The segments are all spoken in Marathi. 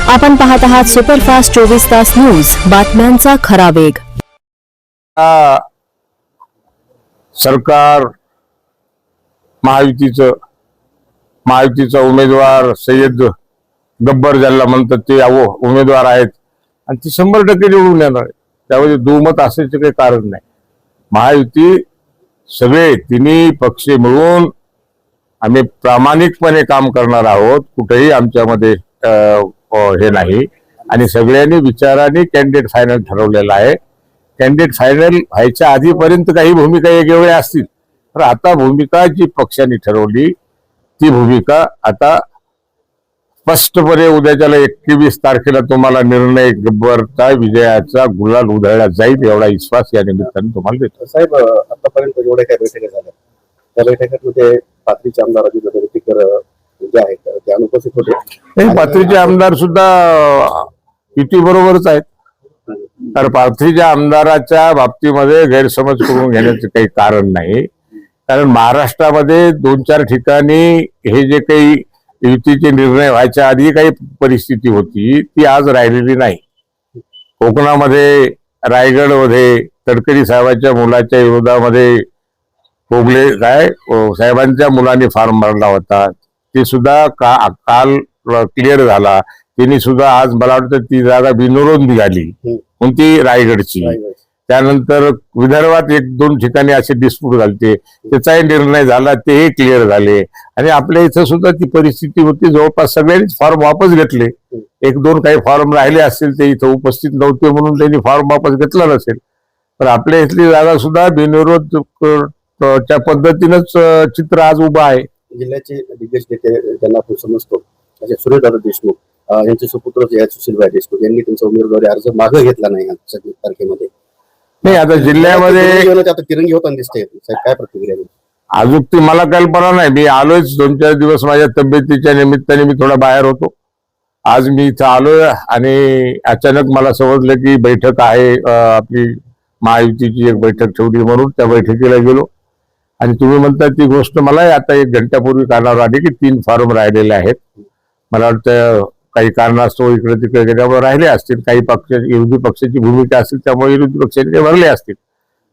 आपण पाहत आहात सुपरफास्ट 24 तास न्यूज, बातम्यांचा खरा वेग। सरकार महायुतीचा उमेदवार सय्यद गब्बर ज्याला म्हणतात ते उमेदवार आहेत आणि ते 100% निवडून येणार आहे। त्यामध्ये दुमत असायचं काही कारण नाही। महायुती सगळे तिन्ही पक्ष मिळून आम्ही प्रामाणिकपणे काम करणार आहोत। कुठेही आमच्यामध्ये हे नाही आणि सगळ्यांनी विचाराने कॅन्डिडेट फायनल ठरवलेला आहे। कॅन्डिडेट फायनल व्हायच्या आधीपर्यंत काही भूमिका वेगवेगळ्या असतील, तर आता भूमिका जी पक्षाने ठरवली ती भूमिका आता स्पष्टपणे उद्याच्याला 21 तारखेला तुम्हाला निर्णय गब्बरचा विजयाचा गुलाल उधळला जाईल एवढा विश्वास या निमित्ताने तुम्हाला देतो। साहेब, आतापर्यंत जेवढ्या काही बैठका झाल्या त्या बैठकीमध्ये पाथरीचे आमदार अजित रेड्डीकर जे आहेत ते अनुपस्थित होते। पाथरीचे आमदार सुद्धा युती बरोबरच आहेत, तर पाथरीच्या आमदाराच्या बाबतीमध्ये गैरसमज करून घेण्याचं काही कारण नाही। कारण महाराष्ट्रामध्ये 2-4 ठिकाणी हे जे काही युतीचे निर्णय व्हायच्या आधी काही परिस्थिती होती ती आज राहिलेली नाही। कोकणामध्ये रायगडमध्ये तडकरी साहेबांच्या मुलाच्या विरोधामध्ये कोगले साहेबांच्या मुलांनी फॉर्म भरला होता, ते सुद्धा काल क्लिअर झाला। त्यांनी सुद्धा आज मला वाटतं ती जागा बिनविरोध निघाली, कोणती रायगडची। त्यानंतर विदर्भात 1-2 ठिकाणी असे डिस्प्यूट झाले, त्याचाही निर्णय झाला, तेही क्लिअर झाले। आणि आपल्या इथं सुद्धा ती परिस्थिती होती, जवळपास सगळ्यांनीच फॉर्म वापस घेतले। 1-2 काही फॉर्म राहिले असतील, ते इथं उपस्थित नव्हते म्हणून त्यांनी फॉर्म वापस घेतला नसेल, पण आपल्या इथली जागा सुद्धा बिनविरोध च्या पद्धतीनंच चित्र आज उभं आहे। जिल्ह्याचे दिग्गज नेते ज्यांना आपण समजतो असे सुरेशदादा देशमुख यांचे सुपुत्र सुशीलभाई देशमुख यांनी त्यांचा उमेदवारी अर्ज मागे घेतला नाही 26 तारखेमध्ये। नाही, आता जिल्ह्यामध्ये आता तिरंगी होताना दिसते, काय प्रतिक्रिया? अजून ती मला कल्पना नाही। मी आलोच 2-4 दिवस माझ्या तब्येतीच्या निमित्ताने मी थोडा बाहेर होतो। आज मी इथं आलोय आणि अचानक मला समजलं की बैठक आहे, आपली महायुतीची एक बैठक ठेवली म्हणून त्या बैठकीला गेलो। आणि तुम्ही म्हणता ती गोष्ट मलाही आता 1 घंट्यापूर्वी कानावर आली की 3 फॉर्म राहिलेले आहेत। मला वाटतं काही कारणास्तव इकडे तिकडे गेल्यावर राहिले असतील, काही विरोधी पक्षाची भूमिका असेल त्यामुळे विरोधी पक्षाने ते भरले असतील,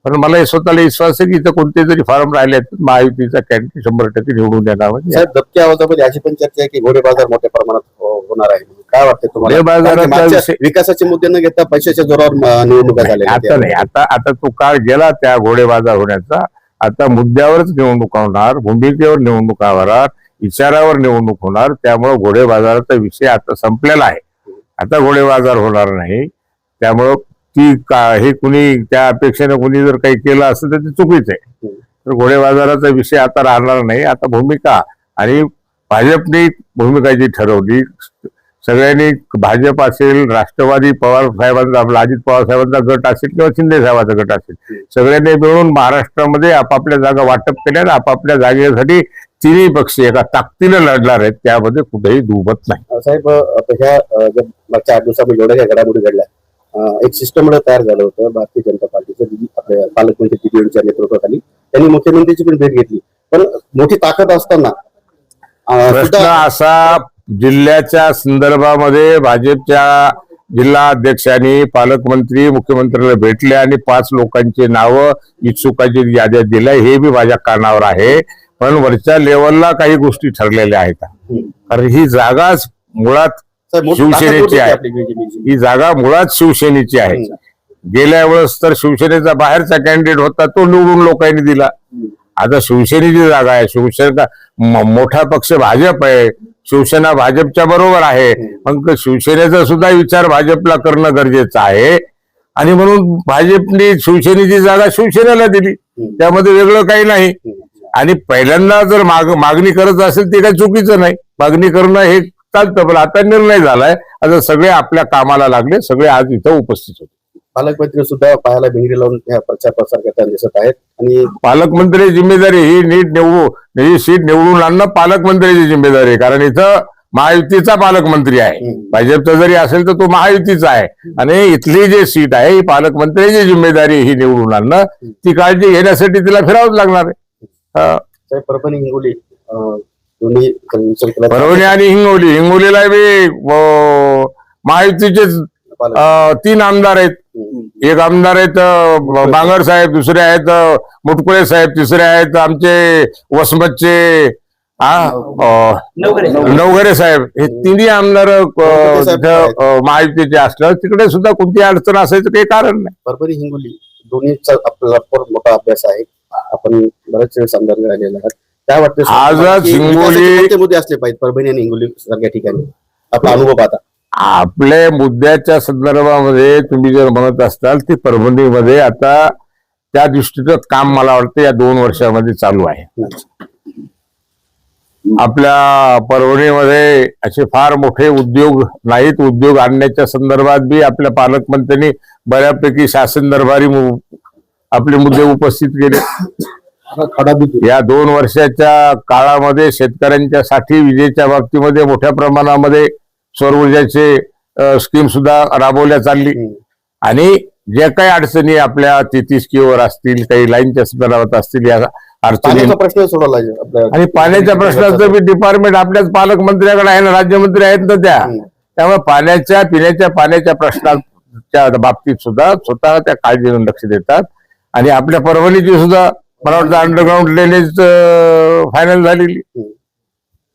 पण मला हे स्वतःला विश्वास आहे की इथं कोणते जरी फॉर्म राहिले आहेत महायुतीचा कॅन्डिडेट 100% निवडून येणार। साहेब, दबक्या आवाजामध्ये अशी पण चर्चा आहे की घोडे बाजार मोठ्या प्रमाणात होणार आहे, काय वाटतं तुम्हाला? बाजाराचा विकासाचे मुद्दे न घेता पैशाच्या जोरावर निवडणुका झाल्या आता नाही, आता तो काळ गेला त्या घोडे बाजार होण्याचा। आता मुद्द्यावरच निवडणूक होणार, भूमिकेवर निवडणूक होणार, विचारावर निवडणूक होणार। त्यामुळे घोडे बाजाराचा विषय आता संपलेला आहे। आता घोडे बाजार होणार नाही। त्यामुळं हे कुणी त्या अपेक्षेने कुणी जर काही केलं असेल तर ते चुकीच आहे। तर घोडे बाजाराचा विषय आता राहणार नाही। आता भूमिका आणि भाजपने भूमिका जी ठरवली, सगळ्यांनी भाजप असेल, राष्ट्रवादी पवार साहेबांचा आपला अजित पवार साहेबांचा गट असेल किंवा शिंदे साहेबांचा गट असेल, सगळ्यांनी मिळून महाराष्ट्रामध्ये आपापल्या जागा वाटप केल्या, आपापल्या जागेसाठी तिन्ही पक्ष एका ताकदीने लढणार आहेत, त्यामध्ये कुठेही दुमत नाही। साहेब, आता ह्या मागच्या 8 दिवसामध्ये जेवढ्या काही घडामोडी घडल्या, एक सिस्टम तयार झालं होतं भारतीय जनता पार्टीचं, आपल्या पालकमंत्री दिदीच्या नेतृत्वाखाली त्यांनी मुख्यमंत्र्यांची पण भेट घेतली। पण मोठी ताकद असताना प्रश्न असा, जिल्ह्याच्या संदर्भामध्ये भाजपच्या जिल्हा अध्यक्षांनी पालकमंत्री मुख्यमंत्र्याला भेटले आणि 5 लोकांची नावं इच्छुकाची याद्या दिल्या, हे बी माझ्या कानावर आहे। पण वरच्या लेवलला काही गोष्टी ठरलेल्या आहेत, कारण ही जागाच मुळात शिवसेनेची आहे। ही जागा मुळात शिवसेनेची आहे। गेल्या वेळेस तर शिवसेनेचा बाहेरचा कॅन्डिडेट होता, तो निवडून लोकांनी दिला। आता शिवसेनेची जागा आहे, शिवसेना मोठा पक्ष भाजप आहे, शिवसेना भाजपच्या बरोबर आहे, मग शिवसेनेचा सुद्धा विचार भाजपला करणं गरजेचं आहे। आणि म्हणून भाजपने शिवसेनेची जागा शिवसेनेला दिली, त्यामध्ये वेगळं काही नाही। आणि पहिल्यांदा जर मागणी करत असेल ते काही चुकीचं नाही, मागणी करणं हे चालतं, पण आता निर्णय झालाय, आता सगळे आपल्या कामाला लागले, सगळे आज इथं उपस्थित होते। पालकमंत्री सुद्धा पायाला भिंगरी लावून प्रचार प्रसार करताना दिसत आहेत। आणि पालकमंत्री जिम्मेदारी ही सीट निवडून आणणं पालकमंत्र्याची जिम्मेदारी आहे, कारण इथं महायुतीचा पालकमंत्री आहे। भाजपचा जरी असेल तर तो महायुतीचा आहे, आणि इथली जी सीट आहे ही पालकमंत्र्याची जिम्मेदारी ही निवडून आणणं, ती काळजी घेण्यासाठी तिला फिरावंच लागणार आहे। परभणी हिंगोली परभणी आणि हिंगोलीला बी महायुतीचे 3 आमदार आहेत. एक आमदार आहेत बांगर साहेब, दुसरे आहेत मुटकुळे साहेब, तिसरे आहेत आमचे वसमतचे नवघरे साहेब. हे तिन्ही आमदार महायुतीचे असल्यावर तिकडे सुद्धा कोणती अडचण असायचं काही कारण नाही. परभणी हिंगोली दोन्हीचा आपल्याला फार मोठा अभ्यास आहे. आपण बरेच वेळेस आमदार राहिलेला आहात. काय वाटतं आजच हिंगोली कोणते मुद्दे असले पाहिजेत परभणी आणि हिंगोली सारख्या ठिकाणी आपला अनुभव पाहता? आपल्या मुद्द्याच्या संदर्भामध्ये तुम्ही जर म्हणत असताल ती परभणीमध्ये आता त्या दृष्टीचं काम मला वाटतं या 2 वर्षामध्ये चालू आहे. आपल्या परभणीमध्ये असे फार मोठे उद्योग नाहीत. उद्योग आणण्याच्या संदर्भात बी आपल्या पालकमंत्र्यांनी बऱ्यापैकी शासन दरबारी आपले मुद्दे उपस्थित केले. या 2 वर्षाच्या काळामध्ये शेतकऱ्यांच्या साठी विजेच्या बाबतीमध्ये मोठ्या प्रमाणामध्ये सौर ऊर्जाचे स्कीम सुद्धा राबवल्या चालली आणि ज्या काही अडचणी आपल्या 33 वर असतील, काही लाईनच्या संदर्भात असतील, या अडचणी प्रश्न सोडवला आणि पाण्याच्या प्रश्नाचं बी डिपार्टमेंट आपल्याच पालकमंत्र्याकडे आहे ना, राज्यमंत्री आहेत ना त्यामुळे पिण्याच्या पाण्याच्या प्रश्नाच्या बाबतीत सुद्धा स्वतः त्या काळजीने लक्ष देतात. आणि आपल्या परभणीची सुद्धा मला वाटतं अंडरग्राऊंड ड्रेनेज फायनल झालेली,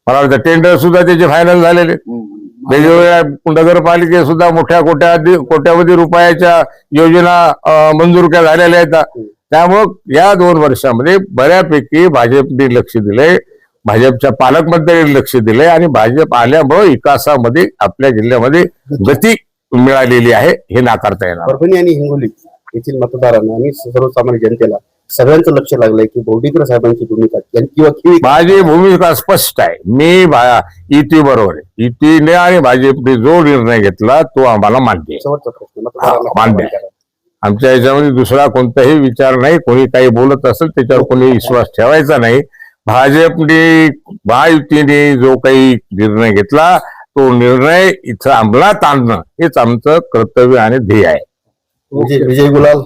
मला वाटतं टेंडर सुद्धा त्याचे फायनल झालेले. वेगवेगळ्या नगरपालिके सुद्धा मोठ्या कोट्यावधी रुपयाच्या योजना मंजूर झालेल्या आहेत. त्यामुळं या 2 वर्षामध्ये बऱ्यापैकी भाजपने लक्ष दिलंय, भाजपच्या पालकमंत्र्यांनी लक्ष दिलंय आणि भाजप आल्यामुळे विकासामध्ये आपल्या जिल्ह्यामध्ये गती मिळालेली आहे, हे नाकारता येणार. परभणी आणि हिंगोली येथील मतदारांना आणि सर्वसामान्य जनतेला सगळ्यांचं लक्ष लागलंय की भौतिकर साहेबांची भूमिका किंवा माझी भूमिका स्पष्ट आहे. मी युती बरोबर आहे. युतीने आणि भाजपने जो निर्णय घेतला तो आम्हाला मान्य आहे. शेवटचा प्रश्न मतदारांना मान्य आहे. आमच्या याच्यामध्ये दुसरा कोणताही विचार नाही. कोणी काही बोलत असेल त्याच्यावर कोणी विश्वास ठेवायचा नाही. भाजपने महायुतीने जो काही निर्णय घेतला तो निर्णय इथं अंमलात आणणं हेच आमचं कर्तव्य आणि ध्येय आहे. विजय गुलाल